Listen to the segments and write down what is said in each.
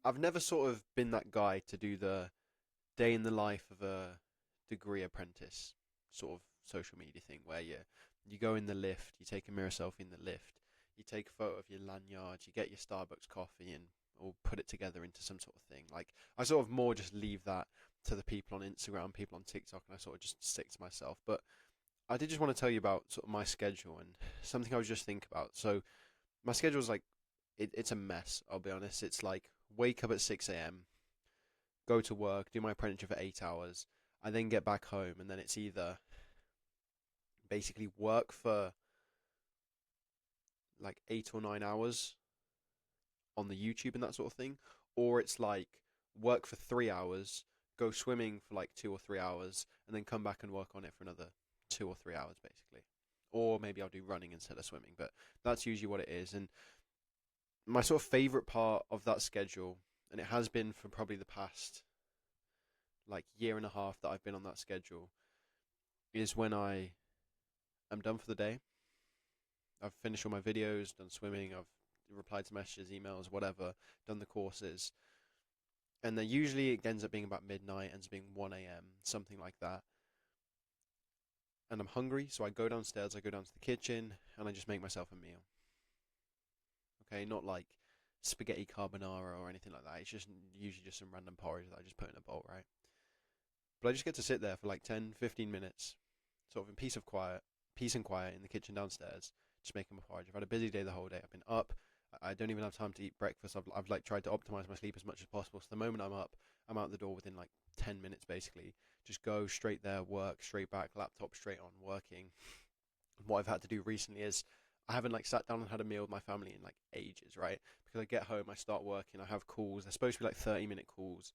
I've never sort of been that guy to do the day in the life of a degree apprentice sort of social media thing where you go in the lift, you take a mirror selfie in the lift, you take a photo of your lanyard, you get your Starbucks coffee and or put it together into some sort of thing. Like I sort of more just leave that to the people on Instagram, people on TikTok, and I sort of just stick to myself. But I did just want to tell you about sort of my schedule and something I was just thinking about. So my schedule is like it's a mess. I'll be honest. It's like wake up at 6 a.m., go to work, do my apprenticeship for 8 hours. I then get back home, and then it's either basically work for like 8 or 9 hours on the YouTube and that sort of thing, or it's like work for 3 hours, go swimming for like 2 or 3 hours, and then come back and work on it for another 2 or 3 hours, basically. Or maybe I'll do running instead of swimming, but that's usually what it is. And my sort of favorite part of that schedule, and it has been for probably the past like year and a half that I've been on that schedule, is when I am done for the day. I've finished all my videos, done swimming, I've replied to messages, emails, whatever, done the courses, and then usually it ends up being about midnight, ends up being 1 a.m., something like that. And I'm hungry, so I go downstairs, I go down to the kitchen, and I just make myself a meal. Okay, not like spaghetti carbonara or anything like that. It's just usually just some random porridge that I just put in a bowl, right? But I just get to sit there for like 10, 15 minutes, sort of in peace and quiet in the kitchen downstairs, just making my porridge. I've had a busy day the whole day. I've been up. I don't even have time to eat breakfast. I've like tried to optimize my sleep as much as possible. So the moment I'm up, I'm out the door within like 10 minutes basically. Just go straight there, work, straight back, laptop straight on, working. What I've had to do recently is I haven't like sat down and had a meal with my family in like ages, right? Because I get home, I start working, I have calls. They're supposed to be like 30-minute calls,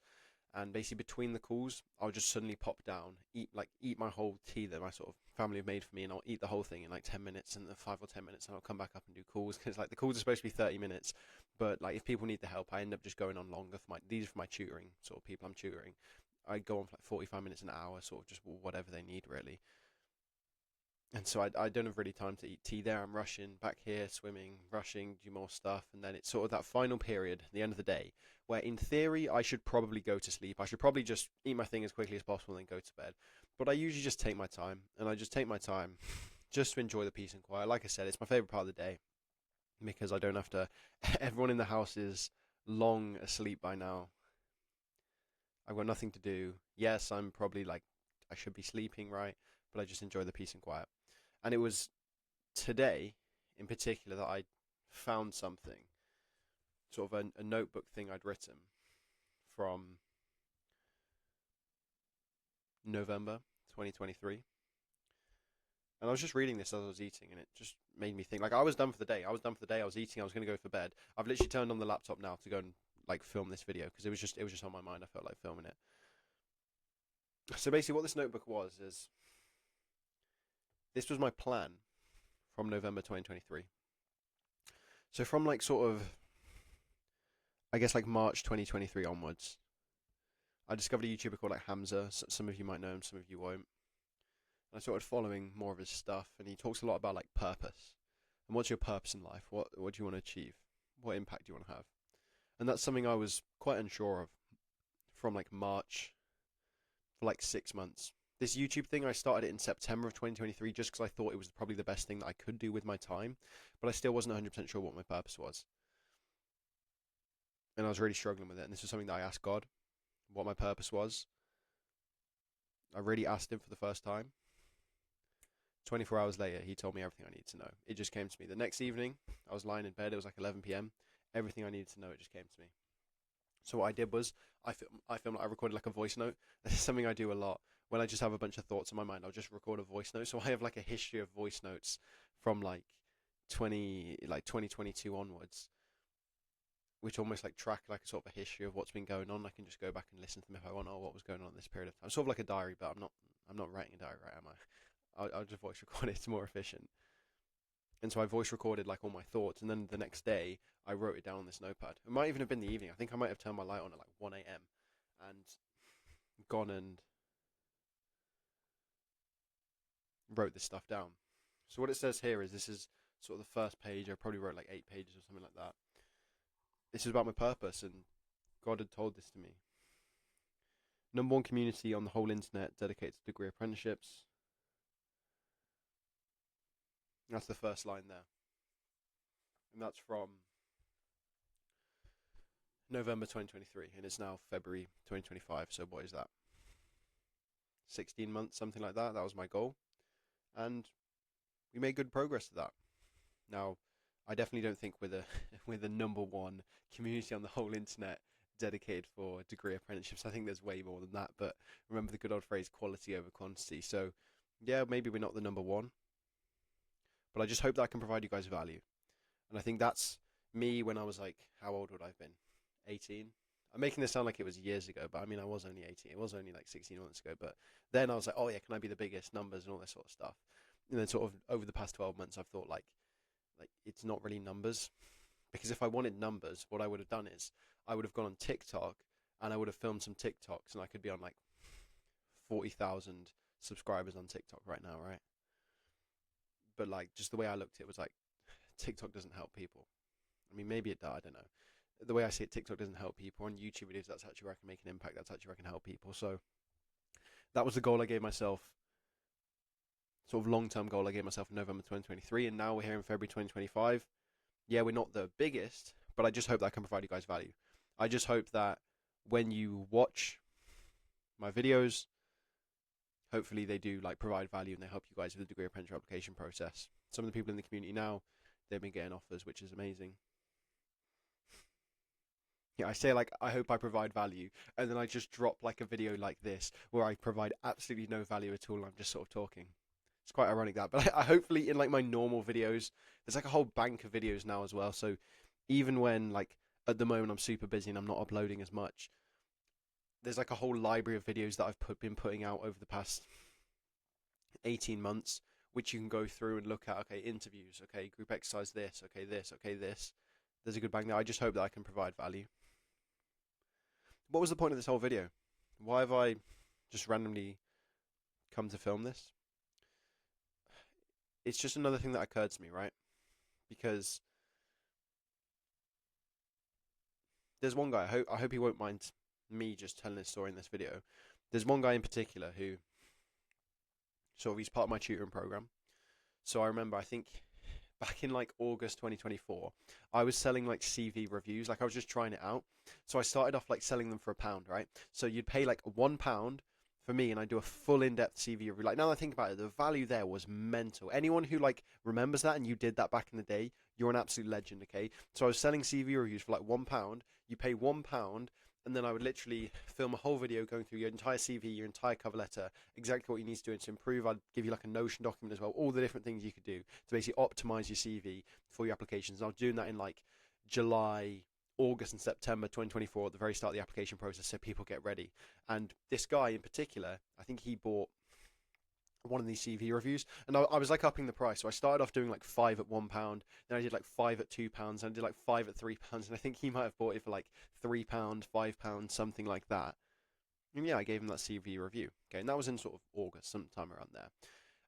and basically between the calls, I'll just suddenly pop down, eat my whole tea that my sort of family have made for me, and I'll eat the whole thing in like 10 minutes, and then 5 or 10 minutes, and I'll come back up and do calls because like the calls are supposed to be 30 minutes, but like if people need the help, I end up just going on longer for my these are for my tutoring sort of people I'm tutoring. I go on for like 45 minutes an hour, sort of just whatever they need really. And so I don't have really time to eat tea there. I'm rushing back here, swimming, rushing, do more stuff. And then it's sort of that final period, the end of the day, where in theory I should probably go to sleep. I should probably just eat my thing as quickly as possible and then go to bed. But I usually just take my time. And I just take my time just to enjoy the peace and quiet. Like I said, it's my favorite part of the day because I don't have to. Everyone in the house is long asleep by now. I've got nothing to do. Yes, I'm probably like, I should be sleeping, right? But I just enjoy the peace and quiet. And it was today in particular that I found something, sort of a notebook thing I'd written from November 2023. And I was just reading this as I was eating, and it just made me think. Like I was done for the day. I was done for the day. I was eating. I was going to go for bed. I've literally turned on the laptop now to go and like film this video because it was just on my mind. I felt like filming it. So basically, what this notebook was is this was my plan from November 2023. So from like sort of I guess like March 2023 onwards, I discovered a YouTuber called like Hamza. Some of you might know him, some of you won't. And I started following more of his stuff, and he talks a lot about like purpose and what's your purpose in life. What do you want to achieve? What impact do you want to have? And that's something I was quite unsure of from like March for like 6 months. This YouTube thing, I started it in September of 2023 just because I thought it was probably the best thing that I could do with my time, but I still wasn't 100% sure what my purpose was. And I was really struggling with it. And this was something that I asked God what my purpose was. I really asked him for the first time. 24 hours later, he told me everything I needed to know. It just came to me. The next evening, I was lying in bed. It was like 11 p.m. Everything I needed to know, it just came to me. So what I did was I recorded like a voice note. This is something I do a lot. When I just have a bunch of thoughts in my mind, I'll just record a voice note. So I have like a history of voice notes from like 2022 onwards, which almost like track like a sort of a history of what's been going on. I can just go back and listen to them if I want. Oh, what was going on in this period of time? Sort of like a diary, but I'm not writing a diary, right? Am I? I'll just voice record it. It's more efficient. And so I voice recorded like all my thoughts, and then the next day I wrote it down on this notepad. It might even have been the evening. I think I might have turned my light on at like 1 a.m. and gone and wrote this stuff down. So what it says here is this is sort of the first page. I probably wrote like 8 pages or something like that. This is about my purpose, and God had told this to me. Number one community on the whole internet dedicated to degree apprenticeships. That's the first line there. And that's from November 2023, and it's now February 2025. So what is that? 16 months, something like that. That was my goal. And we made good progress to that. Now, I definitely don't think we're the number one community on the whole internet dedicated for degree apprenticeships. I think there's way more than that, but remember the good old phrase, quality over quantity. So, yeah, maybe we're not the number one, but I just hope that I can provide you guys value. And I think that's me when I was like, how old would I have been? 18? I'm making this sound like it was years ago, but I mean, I was only 18. It was only like 16 months ago. But then I was like, oh yeah, can I be the biggest, numbers and all this sort of stuff. And then sort of over the past 12 months, I've thought like it's not really numbers. Because if I wanted numbers, what I would have done is I would have gone on TikTok and I would have filmed some TikToks and I could be on like 40,000 subscribers on TikTok right now, right? But like just the way I looked at it was like TikTok doesn't help people. I mean, maybe it does, I don't know. The way I see it, TikTok doesn't help people. On YouTube videos, that's actually where I can make an impact. That's actually where I can help people. So that was the goal I gave myself, sort of long-term goal I gave myself in November 2023. And now we're here in February 2025. Yeah, we're not the biggest, but I just hope that I can provide you guys value. I just hope that when you watch my videos, hopefully they do like provide value and they help you guys with the degree apprenticeship application process. Some of the people in the community now, they've been getting offers, which is amazing. Yeah, I say like, I hope I provide value, and then I just drop like a video like this where I provide absolutely no value at all and I'm just sort of talking. It's quite ironic that, but I hopefully in like my normal videos, there's like a whole bank of videos now as well. So even when like at the moment I'm super busy and I'm not uploading as much, there's like a whole library of videos that I've been putting out over the past 18 months, which you can go through and look at. Okay, interviews, okay, group exercise this, okay, this, okay, this. There's a good bank there. I just hope that I can provide value. What was the point of this whole video? Why have I just randomly come to film this? It's just another thing that occurred to me, right? Because there's one guy, I hope he won't mind me just telling this story in this video. There's one guy in particular who, sort of, he's part of my tutoring program. So I remember, I think back in like August 2024, I was selling like CV reviews. Like I was just trying it out. So I started off like selling them for £1, right? So you'd pay like £1 for me and I do a full in-depth CV review. Like now that I think about it, the value there was mental. Anyone who like remembers that and you did that back in the day, you're an absolute legend, okay? So I was selling CV reviews for like £1. You pay £1 and then I would literally film a whole video going through your entire CV, your entire cover letter, exactly what you need to do and to improve. I'd give you like a Notion document as well, all the different things you could do to basically optimize your CV for your applications. And I was doing that in like July, August and September 2024 at the very start of the application process, so people get ready. And this guy in particular, I think he bought one of these CV reviews, and I was like upping the price. So I started off doing like 5 at £1, then I did like 5 at £2, and I did like 5 at £3, and I think he might have bought it for like £3, £5, something like that. And yeah, I gave him that CV review. Okay, and that was in sort of August, sometime around there.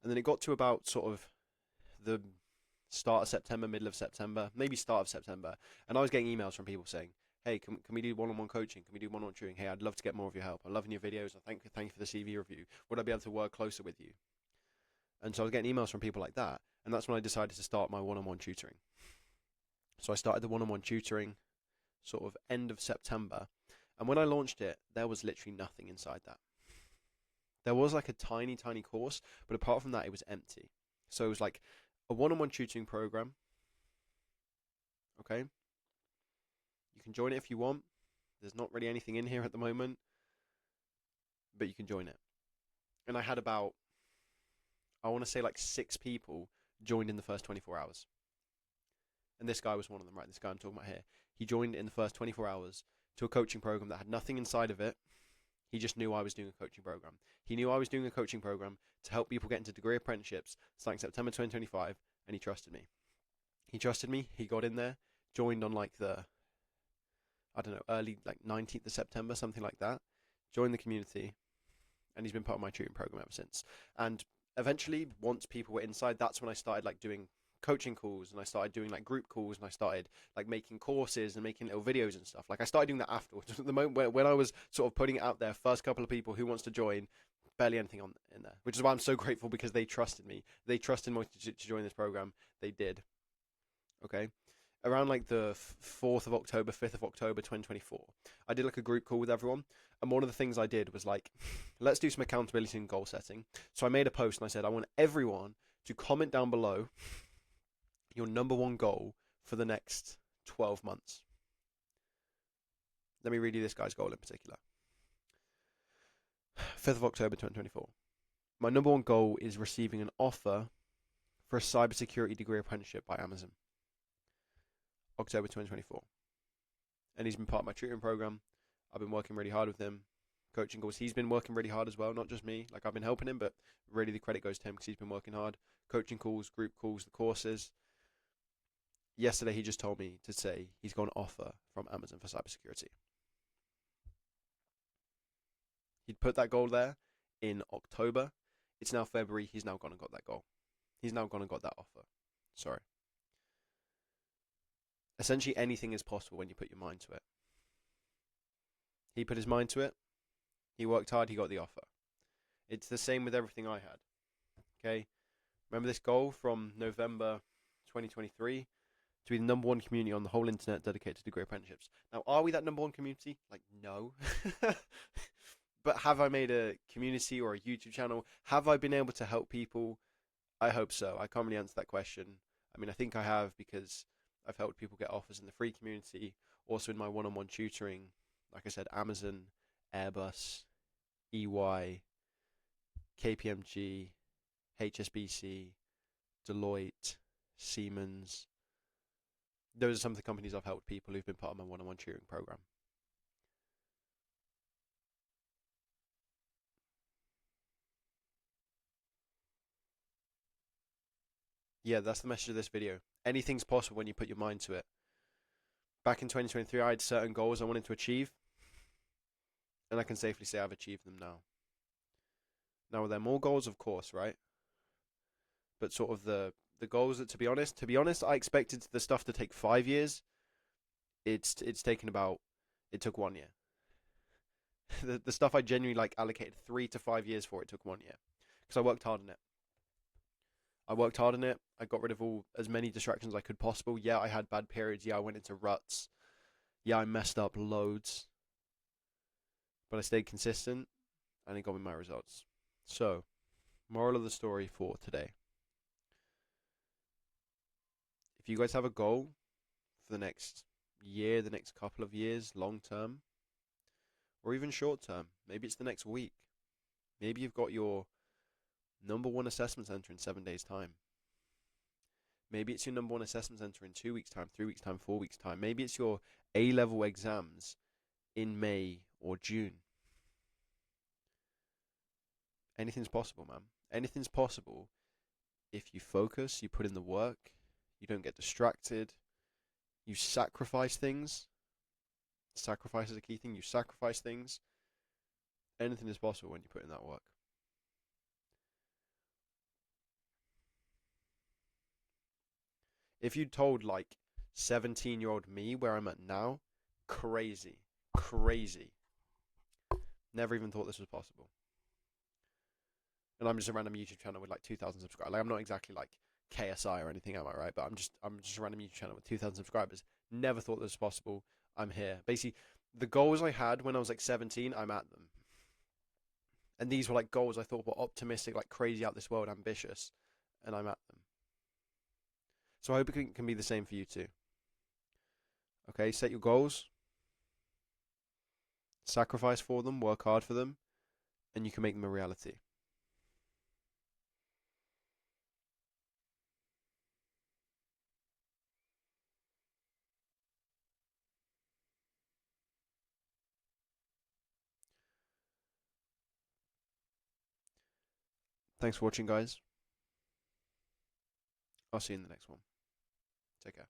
And then it got to about sort of the start of September, middle of September, maybe start of September, and I was getting emails from people saying, hey, can we do one-on-one coaching? Can we do one-on-one tutoring? Hey, I'd love to get more of your help. I'm loving your videos. Thank you for the CV review. Would I be able to work closer with you? And so I was getting emails from people like that, and that's when I decided to start my one-on-one tutoring. So I started the one-on-one tutoring sort of end of September, and when I launched it, there was literally nothing inside that. There was like a tiny, tiny course, but apart from that, it was empty. So it was like a one-on-one tutoring program. Okay, you can join it if you want. There's not really anything in here at the moment, but you can join it. And I had about, I want to say like 6 people joined in the first 24 hours. And this guy was one of them, right? This guy I'm talking about here. He joined in the first 24 hours to a coaching program that had nothing inside of it. He just knew I was doing a coaching program. He knew I was doing a coaching program to help people get into degree apprenticeships starting September 2025, and he trusted me. He trusted me. He got in there, joined on like the, I don't know, early like 19th of September, something like that. Joined the community, and he's been part of my tutoring program ever since. And eventually, once people were inside, that's when I started like doing coaching calls, and I started doing like group calls, and I started like making courses and making little videos and stuff. Like I started doing that afterwards. The moment when I was sort of putting it out there, first couple of people who wants to join, barely anything on in there, which is why I'm so grateful because they trusted me. They trusted me to join this program. They did. Okay. Around like the 4th of October, 5th of October 2024, I did like a group call with everyone. And one of the things I did was like, let's do some accountability and goal setting. So I made a post and I said, I want everyone to comment down below your number one goal for the next 12 months. Let me read you this guy's goal in particular. 5th of October 2024. My number one goal is receiving an offer for a cybersecurity degree apprenticeship by Amazon. October 2024. And he's been part of my tutoring program. I've been working really hard with him. Coaching goals. He's been working really hard as well, not just me. Like I've been helping him, but really the credit goes to him because he's been working hard. Coaching calls, group calls, the courses. Yesterday he just told me to say he's got an offer from Amazon for cybersecurity. He'd put that goal there in October. It's now February. He's now gone and got that goal. He's now gone and got that offer. Sorry. Essentially anything is possible when you put your mind to it. He put his mind to it. He worked hard. He got the offer. It's the same with everything I had. Okay? Remember this goal from November 2023 to be the number one community on the whole internet dedicated to degree apprenticeships. Now, are we that number one community? Like, no. But have I made a community or a YouTube channel? Have I been able to help people? I hope so. I can't really answer that question. I mean, I think I have because I've helped people get offers in the free community, also in my one-on-one tutoring. Like I said, Amazon, Airbus, EY, KPMG, HSBC, Deloitte, Siemens. Those are some of the companies I've helped people who've been part of my one-on-one tutoring program. Yeah, that's the message of this video. Anything's possible when you put your mind to it. Back in 2023, I had certain goals I wanted to achieve, and I can safely say I've achieved them now. Now, are there more goals? Of course, right? But sort of the goals that, to be honest, I expected the stuff to take 5 years. It's taken about, it took 1 year. The stuff I genuinely like allocated 3 to 5 years for, it took 1 year because I worked hard on it. I got rid of as many distractions as I could possible. Yeah, I had bad periods. Yeah, I went into ruts. Yeah, I messed up loads. But I stayed consistent and it got me my results. So, moral of the story for today. If you guys have a goal for the next year, the next couple of years, long term, or even short term, maybe it's the next week. Maybe you've got your number one assessment center in 7 days' time. Maybe it's your number one assessment center in 2 weeks' time, 3 weeks' time, 4 weeks' time. Maybe it's your A-level exams in May or June. Anything's possible, man. Anything's possible if you focus, you put in the work, you don't get distracted, you sacrifice things. Sacrifice is a key thing. You sacrifice things. Anything is possible when you put in that work. If you told like 17-year-old me where I'm at now, crazy. Never even thought this was possible. And I'm just a random YouTube channel with like 2,000 subscribers. Like I'm not exactly like KSI or anything, am I right? But I'm just a random YouTube channel with 2,000 subscribers. Never thought this was possible. I'm here. Basically, the goals I had when I was like 17, I'm at them. And these were like goals I thought were optimistic, like crazy out this world, ambitious, and I'm at them. So I hope it can be the same for you too. Okay, set your goals, sacrifice for them, work hard for them, and you can make them a reality. Thanks for watching, guys. I'll see you in the next one. Take care.